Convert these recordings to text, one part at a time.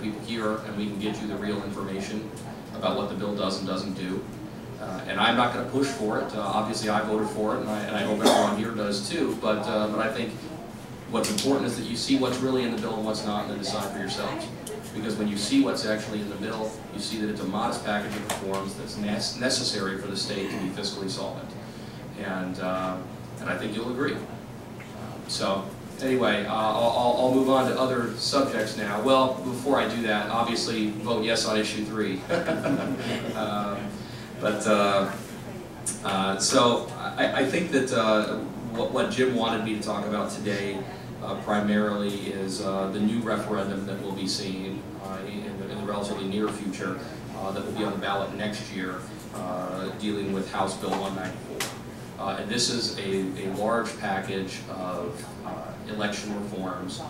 people here, and we can get you the real information about what the bill does and doesn't do. And I'm not going to push for it. Obviously, I voted for it, and I hope everyone here does too. But I think what's important is that you see what's really in the bill and what's not, and then decide for yourselves. Because when you see what's actually in the bill, you see that it's a modest package of reforms that's necessary for the state to be fiscally solvent. And I think you'll agree. So anyway, I'll move on to other subjects now. Well, before I do that, obviously vote yes on issue 3. So I think that what Jim wanted me to talk about today primarily is the new referendum that we'll be seeing in the relatively near future that will be on the ballot next year, dealing with House Bill 194. And this is a large package of election reforms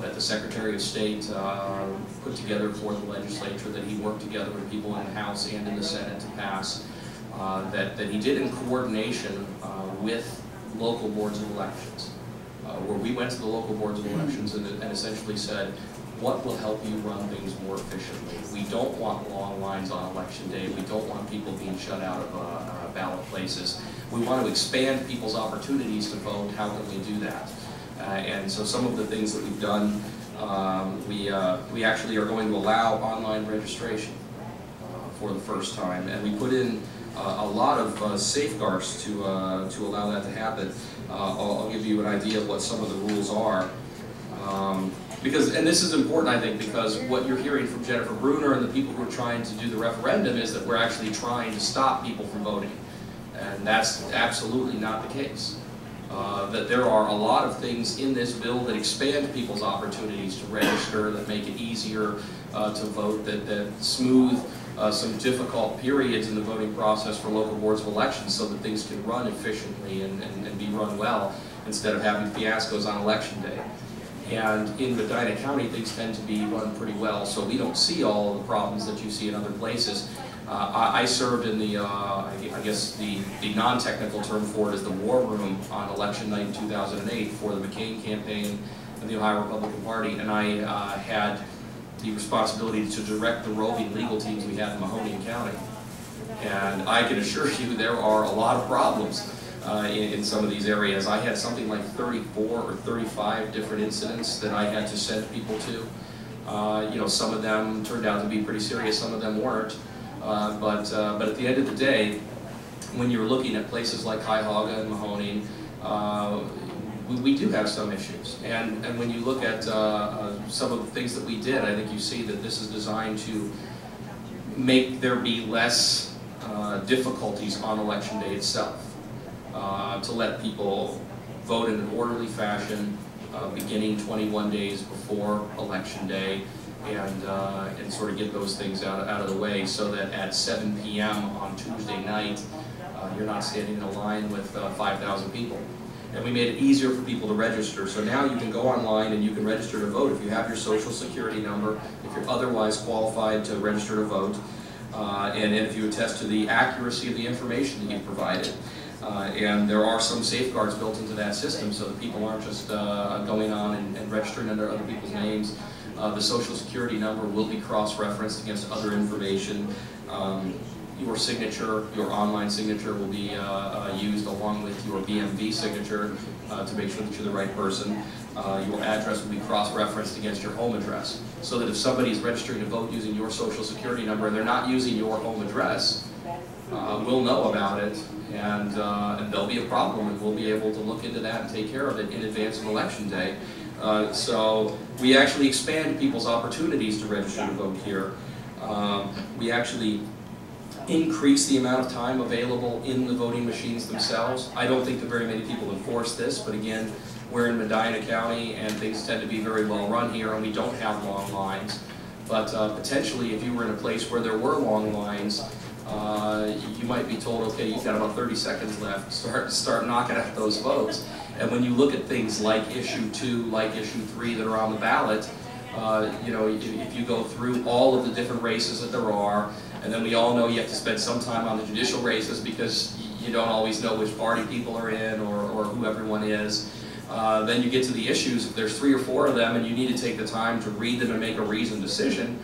that the Secretary of State put together for the legislature, that he worked together with people in the House and in the Senate to pass, that he did in coordination with local boards of elections, where we went to the local boards of elections and essentially said, what will help you run things more efficiently? We don't want long lines on election day. We don't want people being shut out of ballot places. We want to expand people's opportunities to vote. How can we do that? And so some of the things that we've done, we actually are going to allow online registration for the first time, and we put in a lot of safeguards to allow that to happen. I'll give you an idea of what some of the rules are. And this is important, I think, because what you're hearing from Jennifer Bruner and the people who are trying to do the referendum is that we're actually trying to stop people from voting. And that's absolutely not the case. That there are a lot of things in this bill that expand people's opportunities to register, that make it easier to vote, that smooth some difficult periods in the voting process for local boards of elections so that things can run efficiently and be run well instead of having fiascos on election day. And in Medina County, things tend to be run pretty well, so we don't see all of the problems that you see in other places. I served in the, I guess the non-technical term for it is the war room on election night in 2008 for the McCain campaign and the Ohio Republican Party, and I had the responsibility to direct the roving legal teams we had in Mahoning County. And I can assure you there are a lot of problems in some of these areas. I had something like 34 or 35 different incidents that I had to send people to. You know, some of them turned out to be pretty serious, some of them weren't. But at the end of the day, when you're looking at places like Cuyahoga and Mahoning, we do have some issues. And when you look at some of the things that we did, I think you see that this is designed to make there be less difficulties on election day itself, to let people vote in an orderly fashion beginning 21 days before election day, and sort of get those things out of the way so that at 7 p.m. on Tuesday night, you're not standing in a line with 5,000 people. And we made it easier for people to register. So now you can go online and you can register to vote if you have your social security number, if you're otherwise qualified to register to vote, and if you attest to the accuracy of the information that you've provided. And there are some safeguards built into that system so that people aren't just going on and registering under other people's names. The social security number will be cross-referenced against other information. Your signature, your online signature, will be used along with your BMV signature to make sure that you're the right person. Your address will be cross-referenced against your home address, so that if somebody is registering to vote using your social security number and they're not using your home address, we'll know about it, and there'll be a problem, and we'll be able to look into that and take care of it in advance of election day. So we actually expand people's opportunities to register to vote here. We actually increase the amount of time available in the voting machines themselves. I don't think that very many people enforce this, but again, we're in Medina County and things tend to be very well run here and we don't have long lines. But potentially if you were in a place where there were long lines, you might be told, okay, you've got about 30 seconds left, start knocking out those votes. And when you look at things like issue 2, like issue 3 that are on the ballot, you know, if you go through all of the different races that there are, and then we all know you have to spend some time on the judicial races because you don't always know which party people are in or who everyone is. Then you get to the issues. If there's 3 or 4 of them and you need to take the time to read them and make a reasoned decision,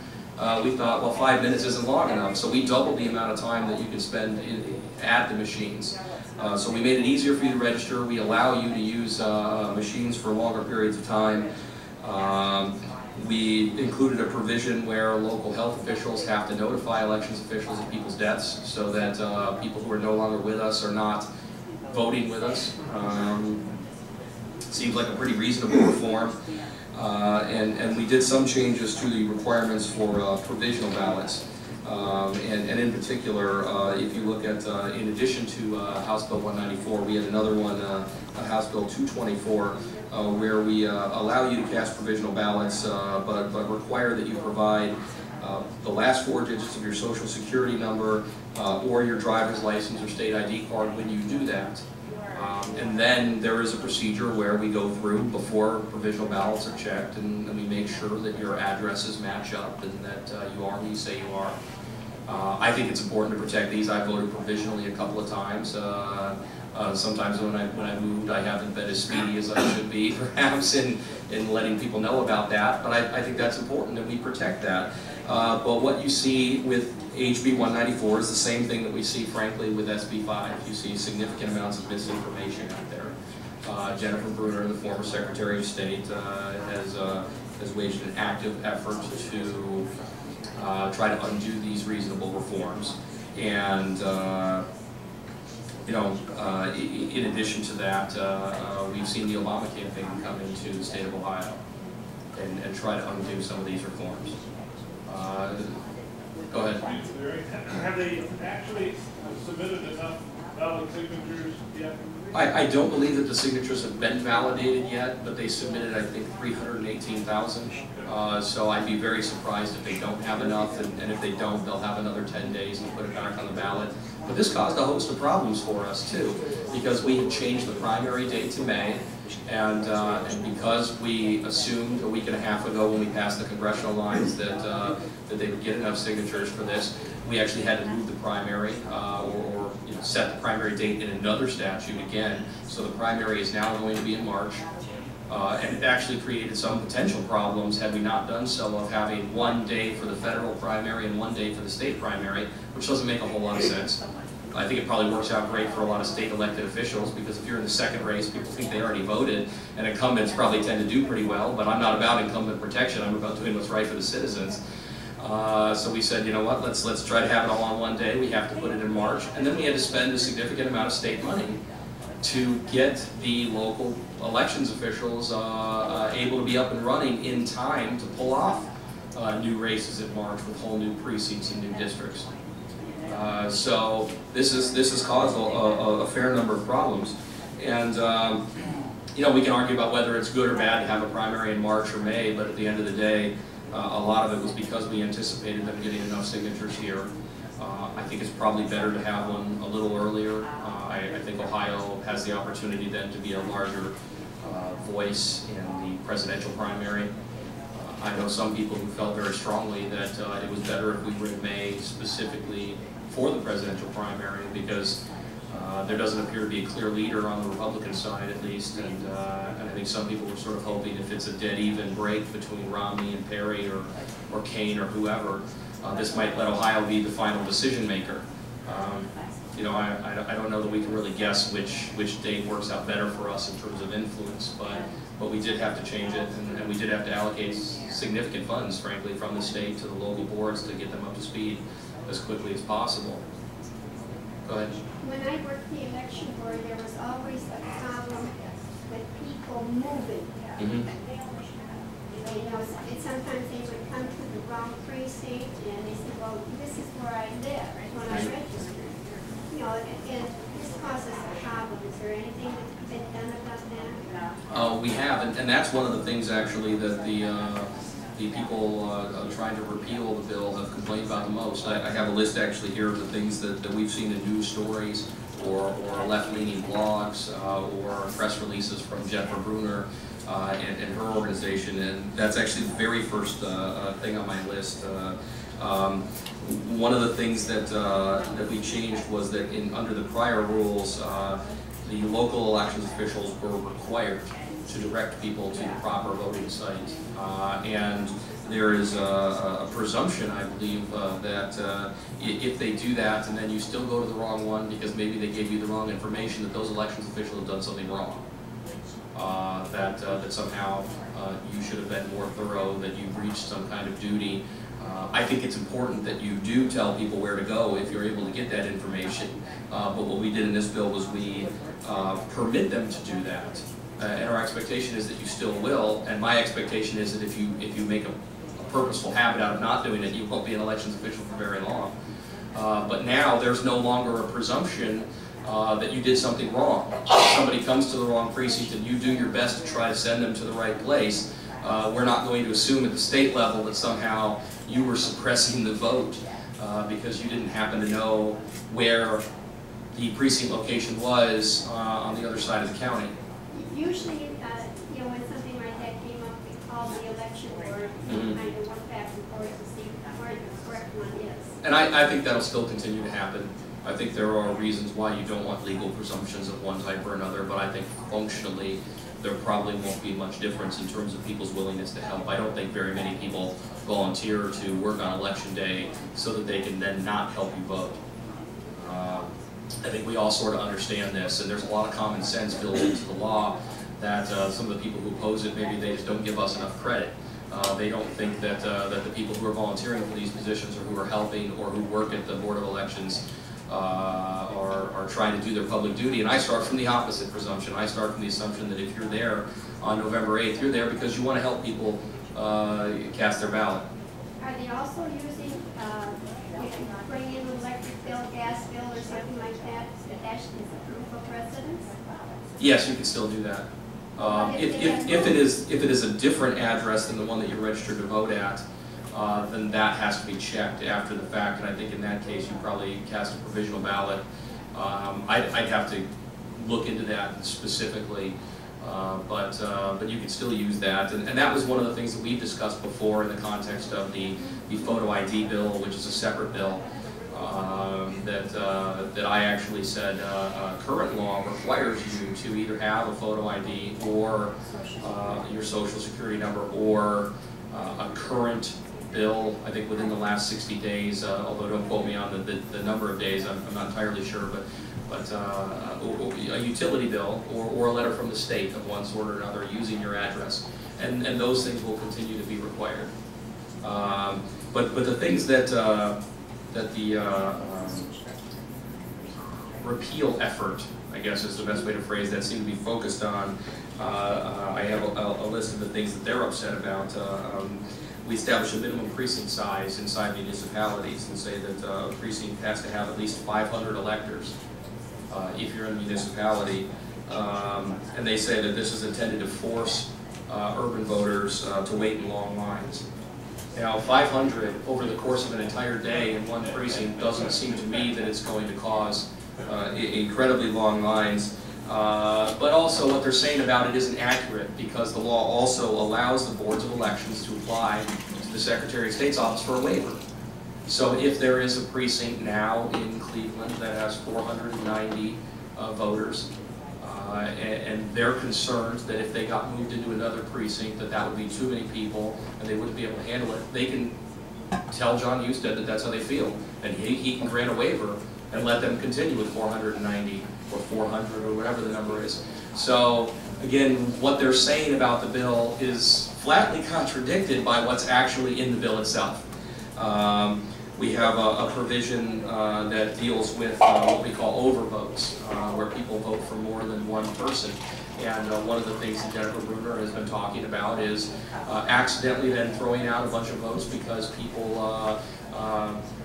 we thought, well, 5 minutes isn't long enough. So we doubled the amount of time that you can spend at the machines. So we made it easier for you to register. We allow you to use machines for longer periods of time. We included a provision where local health officials have to notify elections officials of people's deaths so that people who are no longer with us are not voting with us. Seems like a pretty reasonable reform. And we did some changes to the requirements for provisional ballots. And in particular, if you look at, in addition to House Bill 194, we had another one, House Bill 224, where we allow you to cast provisional ballots, but require that you provide the last 4 digits of your social security number or your driver's license or state ID card when you do that. And then there is a procedure where we go through before provisional ballots are checked, and we make sure that your addresses match up and that you are who you say you are. I think it's important to protect these. I voted provisionally a couple of times. Sometimes when I moved, I haven't been as speedy as I should be, perhaps, in letting people know about that. But I think that's important that we protect that. But what you see with HB 194 is the same thing that we see, frankly, with SB 5. You see significant amounts of misinformation out there. Jennifer Bruner, the former Secretary of State, has waged an active effort to try to undo these reasonable reforms. And in addition to that, we've seen the Obama campaign come into the state of Ohio and try to undo some of these reforms. Go ahead. Have they actually submitted enough valid signatures yet? I don't believe that the signatures have been validated yet, but they submitted, I think, 318,000. So I'd be very surprised if they don't have enough, and if they don't, they'll have another 10 days to put it back on the ballot. But this caused a host of problems for us, too, because we had changed the primary date to May, and because we assumed a week and a half ago when we passed the congressional lines that they would get enough signatures for this, we actually had to move the primary or set the primary date in another statute again. So the primary is now going to be in March. And it actually created some potential problems had we not done so, of having 1 day for the federal primary and 1 day for the state primary, which doesn't make a whole lot of sense. I think it probably works out great for a lot of state elected officials, because if you're in the second race, people think they already voted, and incumbents probably tend to do pretty well, but I'm not about incumbent protection, I'm about doing what's right for the citizens. So we said, you know what, let's try to have it all on 1 day. We have to put it in March, and then we had to spend a significant amount of state money to get the local elections officials able to be up and running in time to pull off new races in March with whole new precincts and new districts. So this has caused a fair number of problems, and we can argue about whether it's good or bad to have a primary in March or May, but at the end of the day, a lot of it was because we anticipated them getting enough signatures here. I think it's probably better to have one a little earlier. I think Ohio has the opportunity then to be a larger voice in the presidential primary. I know some people who felt very strongly that it was better if we were in May specifically for the presidential primary, because there doesn't appear to be a clear leader on the Republican side, at least, and I think some people were sort of hoping if it's a dead even break between Romney and Perry or Kane or whoever, this might let Ohio be the final decision maker. I don't know that we can really guess which date works out better for us in terms of influence, but we did have to change it, and we did have to allocate significant funds, frankly, from the state to the local boards to get them up to speed as quickly as possible. Go ahead. When I worked the election board, there was always a problem with people moving. Sometimes they would come to the wrong precinct, and they said, well, this is where I live when I registered. And this causes a problem. Is there anything that's been done about that? We have, and that's one of the things actually that the people trying to repeal the bill have complained about the most. I have a list actually here of the things that we've seen in news stories or left-leaning blogs or press releases from Jennifer Bruner and her organization, and that's actually the very first thing on my list. One of the things that we changed was that under the prior rules, the local elections officials were required to direct people to the proper voting site. And there is a presumption, I believe, that if they do that and then you still go to the wrong one because maybe they gave you the wrong information, that those elections officials have done something wrong. That somehow you should have been more thorough, that you breached some kind of duty. I think it's important that you do tell people where to go if you're able to get that information. But what we did in this bill was we permit them to do that. And our expectation is that you still will. And my expectation is that if you make a purposeful habit out of not doing it, you won't be an elections official for very long. But now there's no longer a presumption that you did something wrong. If somebody comes to the wrong precinct and you do your best to try to send them to the right place, we're not going to assume at the state level that somehow you were suppressing the vote because you didn't happen to know where the precinct location was on the other side of the county. Usually, you know, when something like that came up, we called the election board and kind of went back and forth to see where the correct one is. And I think that'll still continue to happen. I think there are reasons why you don't want legal presumptions of one type or another, but I think functionally there probably won't be much difference in terms of people's willingness to help. I don't think very many people volunteer to work on election day so that they can then not help you vote. I think we all sort of understand this, and there's a lot of common sense built into the law that some of the people who oppose it, maybe they just don't give us enough credit. They don't think that, that the people who are volunteering for these positions or who are helping or who work at the Board of Elections are trying to do their public duty. And I start from the opposite presumption. I start from the assumption that if you're there on November 8th, you're there because you want to help people cast their ballot. Are they also using, bring in an electric bill, gas bill, or something like that, that is a proof of residence? Yes, you can still do that. If it is a different address than the one that you're registered to vote at, then that has to be checked after the fact, and I think in that case you probably cast a provisional ballot. I'd have to look into that specifically, but you can still use that, and that was one of the things that we discussed before in the context of the photo ID bill, which is a separate bill. That I actually said current law requires you to either have a photo ID or your social security number or a current bill, I think within the last 60 days, although don't quote me on the number of days, I'm not entirely sure, but a utility bill or a letter from the state of one sort or another using your address. And those things will continue to be required. But the things that the repeal effort, I guess is the best way to phrase that, seem to be focused on. I have a list of the things that they're upset about. We establish a minimum precinct size inside municipalities and say that a precinct has to have at least 500 electors if you're in a municipality. And they say that this is intended to force urban voters to wait in long lines. Now, 500 over the course of an entire day in one precinct doesn't seem to me that it's going to cause incredibly long lines. But also what they're saying about it isn't accurate, because the law also allows the boards of elections to apply to the Secretary of State's office for a waiver. So if there is a precinct now in Cleveland that has 490 voters, and they're concerned that if they got moved into another precinct that would be too many people and they wouldn't be able to handle it, they can tell John Husted that that's how they feel, and he can grant a waiver and let them continue with 490 or 400 or whatever the number is. So again, what they're saying about the bill is flatly contradicted by what's actually in the bill itself. We have a provision that deals with what we call overvotes, where people vote for more than one person. And one of the things that Jennifer Bruner has been talking about is accidentally then throwing out a bunch of votes because people,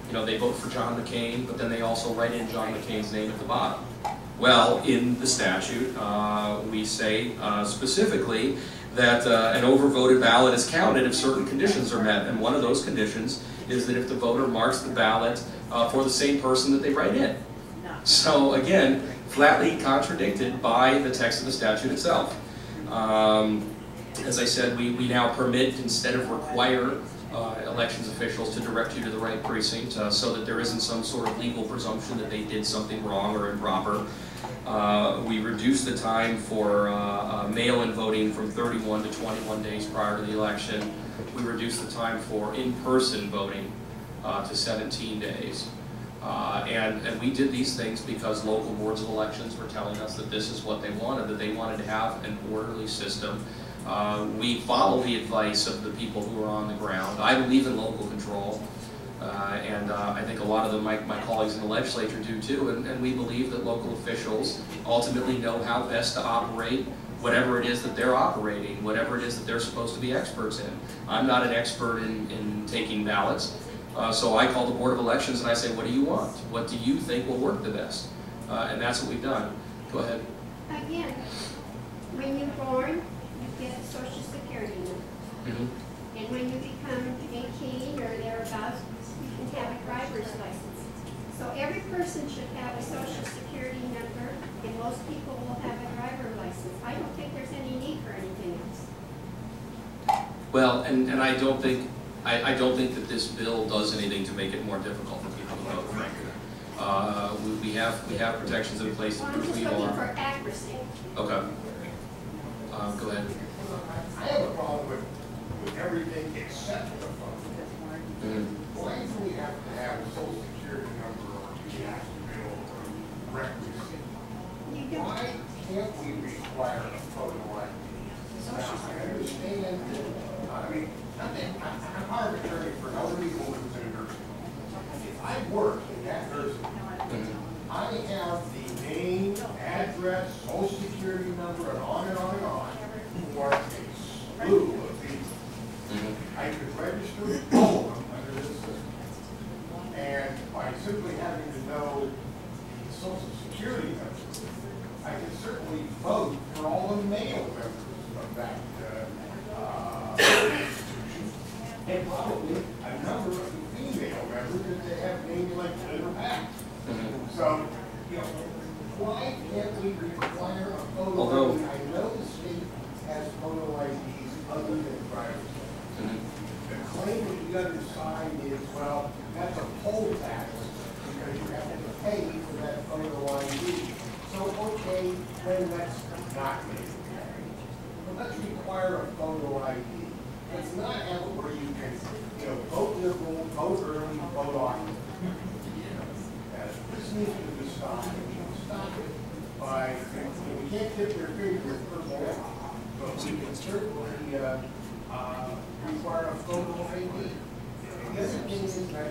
you know, they vote for John McCain, but then they also write in John McCain's name at the bottom. Well, in the statute, we say specifically that an overvoted ballot is counted if certain conditions are met, and one of those conditions is that if the voter marks the ballot for the same person that they write in. So again, flatly contradicted by the text of the statute itself. As I said, we now permit instead of require elections officials to direct you to the right precinct so that there isn't some sort of legal presumption that they did something wrong or improper. We reduced the time for mail-in voting from 31 to 21 days prior to the election. We reduced the time for in-person voting to 17 days. And we did these things because local boards of elections were telling us that this is what they wanted, that they wanted to have an orderly system. We follow the advice of the people who are on the ground. I believe in local control, and I think a lot of my colleagues in the legislature do too, and we believe that local officials ultimately know how best to operate whatever it is that they're operating, whatever it is that they're supposed to be experts in. I'm not an expert in taking ballots. So I call the Board of Elections and I say, what do you want? What do you think will work the best? And that's what we've done. Go ahead. Again, when you're born, you get a Social Security number. And when you become 18 or thereabouts, you can have a driver's license. So every person should have a Social Security number, and most people will have a driver's license. I don't think there's any need for anything else. Well, and I don't think that this bill does anything to make it more difficult for people to vote, frankly. We have protections in place Well, that I'm just we looking are. for accuracy. Okay. Go ahead. I have a problem with everything except the phone. Why do we have to have a social security number or tax bill or requisite? You don't. Why can't we require a photo ID? Now, I understand, I'm power of attorney for an elderly woman who's in a nursing home. If I work in that nursing home, I have the name, address, social security number, and on and on and on, for a slew of people. I could register all of them under this system. And by simply having to know the social security number, I can certainly vote for all the male members of that institution, and probably a number of the female members that they have named like in the past. So, why can't we require a photo ID? I know the state has photo IDs other than driver's license. The claim of the other side is, well, that's a poll tax because you have to pay for that photo ID. So, okay, then that's not me. But let's require a photo ID. Let's not have it where you can, vote liberal, vote early, vote often. This needs to be stopped. We can stop it by, we can't tip their finger with purple ink, but we can certainly require a photo ID. The other thing is that,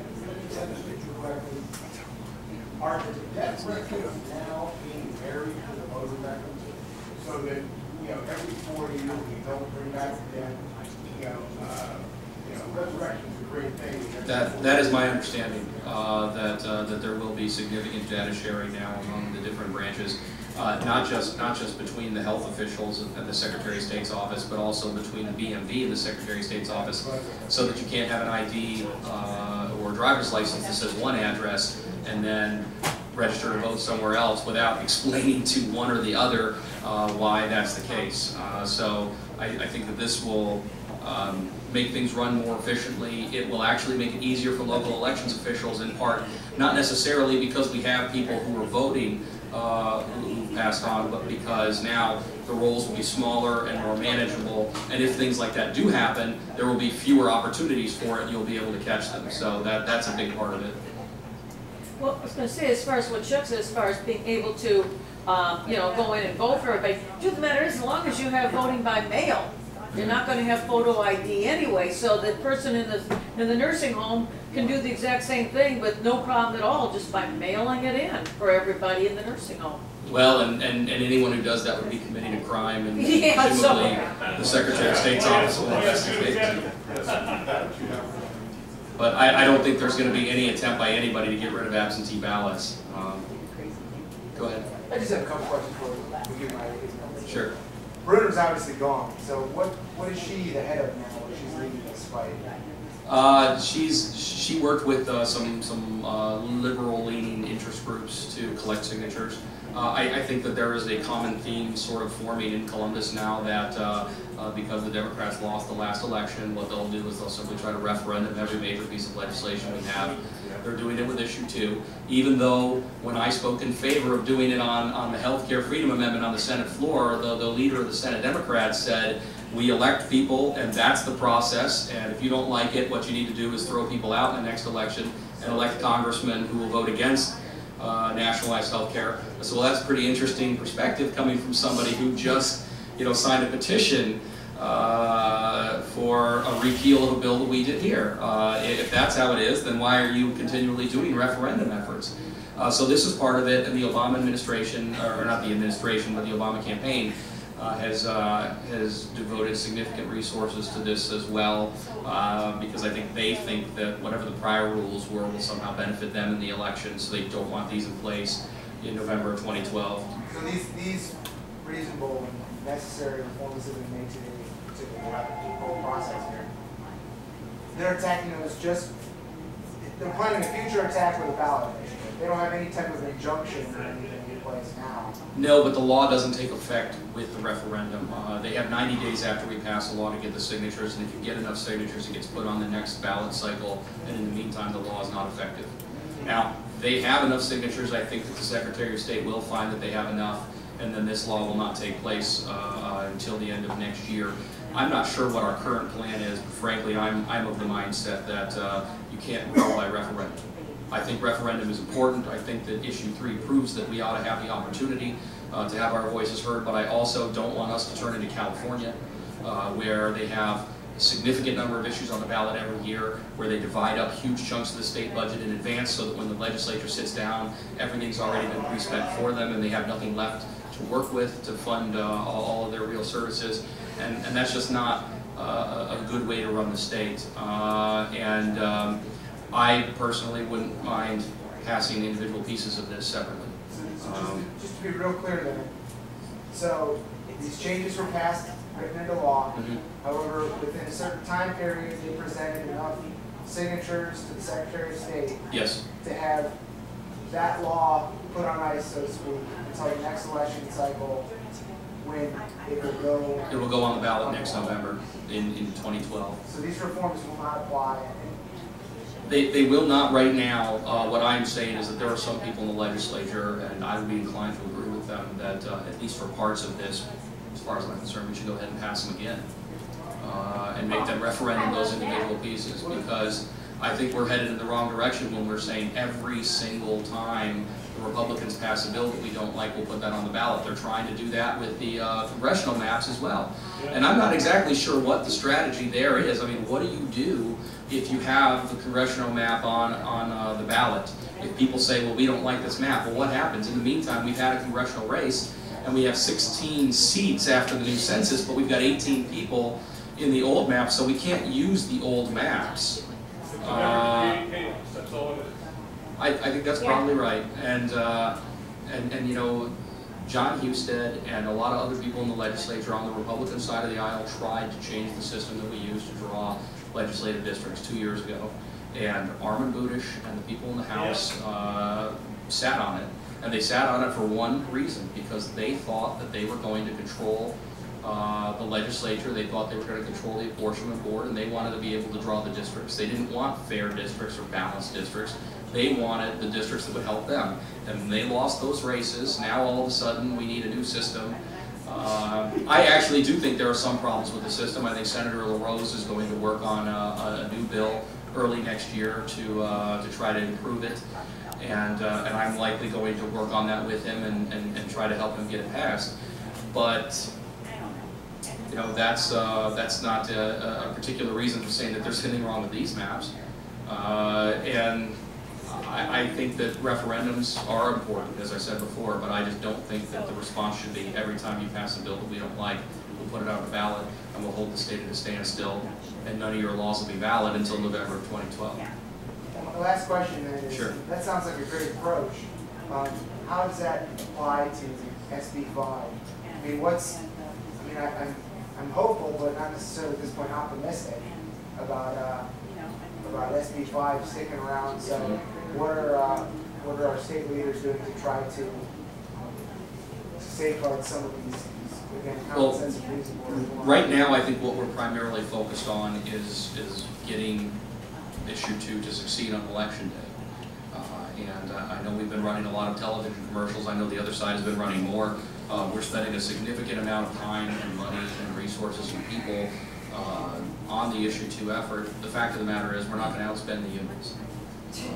are the death records now being buried to the voter records so that, every 4 years we don't bring back the dead? Resurrection's a great thing. That is my understanding, that there will be significant data sharing now among the different branches, not just between the health officials and the Secretary of State's office, but also between the BMV and the Secretary of State's office, so that you can't have an ID or a driver's license that says one address and then register to vote somewhere else without explaining to one or the other why that's the case. So I think that this will make things run more efficiently. It will actually make it easier for local elections officials, in part, not necessarily because we have people who are voting who passed on, but because now the rolls will be smaller and more manageable, and if things like that do happen, there will be fewer opportunities for it, and you'll be able to catch them. So that's a big part of it. Well, I was going to say, as far as what Chuck said, as far as being able to, go in and vote for everybody, the truth of the matter is, as long as you have voting by mail, you're not going to have photo ID anyway, so the person in the nursing home can do the exact same thing with no problem at all, just by mailing it in for everybody in the nursing home. Well, and anyone who does that would be committing a crime, and Yeah, presumably the Secretary of State's office will investigate it. But I don't think there's going to be any attempt by anybody to get rid of absentee ballots. Go ahead. I just have a couple questions for you. Sure. Bruner's obviously gone, so what is she the head of now? What she's leading this fight? She worked with some liberal-leaning interest groups to collect signatures. I think that there is a common theme sort of forming in Columbus now that because the Democrats lost the last election, what they'll do is they'll simply try to referendum every major piece of legislation we have. They're doing it with issue 2, even though when I spoke in favor of doing it on the Healthcare Freedom Amendment on the Senate floor, the leader of the Senate Democrats said, we elect people and that's the process, and if you don't like it, what you need to do is throw people out in the next election and elect congressmen who will vote against nationalized health care. So well, that's a pretty interesting perspective coming from somebody who just signed a petition for a repeal of a bill that we did here. If that's how it is, then why are you continually doing referendum efforts? So this is part of it, and the Obama administration, or not the administration, but the Obama campaign has devoted significant resources to this as well, because I think they think that whatever the prior rules were will somehow benefit them in the election, so they don't want these in place in November of 2012. So these reasonable and necessary reforms that have been made today to the whole process here, they're attacking those they're planning a future attack with a ballot initiative. They don't have any type of injunction or anything in place now. No, but the law doesn't take effect with the referendum. They have 90 days after we pass the law to get the signatures, and if you get enough signatures, it gets put on the next ballot cycle, and in the meantime, the law is not effective. Now, they have enough signatures. I think that the Secretary of State will find that they have enough, and then this law will not take place until the end of next year. I'm not sure what our current plan is, but frankly, I'm of the mindset that you can't rule by referendum. I think referendum is important. I think that issue 3 proves that we ought to have the opportunity to have our voices heard, but I also don't want us to turn into California, where they have a significant number of issues on the ballot every year, where they divide up huge chunks of the state budget in advance so that when the legislature sits down, everything's already been pre-spent for them and they have nothing left to work with to fund all of their real services. And that's just not a good way to run the state. I personally wouldn't mind passing individual pieces of this separately. So just to be real clear then, so these changes were passed, written into law. However, within a certain time period, they presented enough signatures to the Secretary of State to have that law put on ice, so to speak, until the next election cycle, when it will go. It will go on the ballot next November in 2012. So these reforms will not apply. They will not right now. What I'm saying is that there are some people in the legislature, and I would be inclined to agree with them, that at least for parts of this, as far as I'm concerned, we should go ahead and pass them again and make them referendum those individual pieces, because I think we're headed in the wrong direction when we're saying every single time the Republicans pass a bill that we don't like, we'll put that on the ballot. They're trying to do that with the congressional maps as well. And I'm not exactly sure what the strategy there is. I mean, what do you do if you have the congressional map on the ballot? If people say, well, we don't like this map, well, what happens? In the meantime, we've had a congressional race, and we have 16 seats after the new census, but we've got 18 people in the old map, so we can't use the old maps. That's all it is. I think that's probably right, and you know, John Husted and a lot of other people in the legislature on the Republican side of the aisle tried to change the system that we use to draw legislative districts 2 years ago, and Armin Budish and the people in the House sat on it, and they sat on it for one reason, because they thought that they were going to control the legislature. They thought they were going to control the apportionment board, and they wanted to be able to draw the districts. They didn't want fair districts or balanced districts. They wanted the districts that would help them. And they lost those races. Now all of a sudden we need a new system. I actually do think there are some problems with the system. I think Senator LaRose is going to work on a new bill early next year to try to improve it. And I'm likely going to work on that with him and try to help him get it passed. But you know, that's not a particular reason for saying that there's anything wrong with these maps. And I think that referendums are important, as I said before, but I just don't think that the response should be every time you pass a bill that we don't like, we'll put it on the ballot and we'll hold the state at a standstill, and none of your laws will be valid until November of 2012. And the last question then is, that sounds like a great approach. How does that apply to SB 5? I mean, I'm hopeful, but not necessarily at this point optimistic about about SB 5 sticking around. So what are our state leaders doing to try to safeguard some of these again, common sense and reasonable? Right now, I think what we're primarily focused on is getting issue 2 to succeed on election day. And I know we've been running a lot of television commercials. I know the other side has been running more. We're spending a significant amount of time and money and resources and people on the issue 2 effort. The fact of the matter is we're not going to outspend the unions.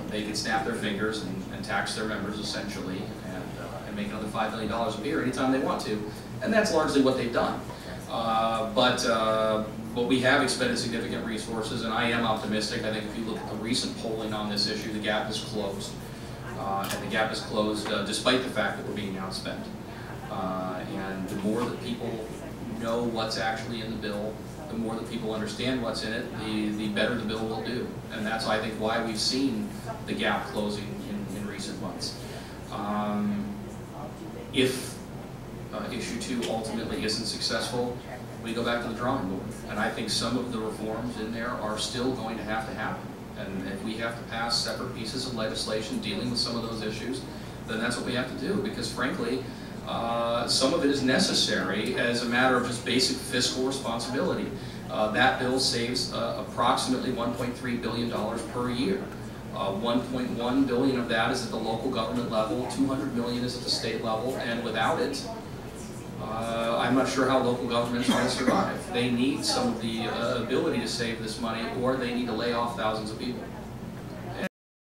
They can snap their fingers and tax their members essentially and make another $5 million a year anytime they want to. And that's largely what they've done. But we have expended significant resources, and I am optimistic. I think if you look at the recent polling on this issue, the gap is closed. And the gap is closed despite the fact that we're being outspent. And the more that people know what's actually in the bill, the more that people understand what's in it, the better the bill will do. And that's, I think, why we've seen the gap closing in recent months. If issue 2 ultimately isn't successful, we go back to the drawing board. And I think some of the reforms in there are still going to happen. And if we have to pass separate pieces of legislation dealing with some of those issues, then that's what we have to do. Because frankly, some of it is necessary as a matter of just basic fiscal responsibility. That bill saves approximately $1.3 billion per year. 1.1 billion of that is at the local government level, 200 million is at the state level, and without it, I'm not sure how local governments are going to survive. They need some of the ability to save this money, or they need to lay off thousands of people.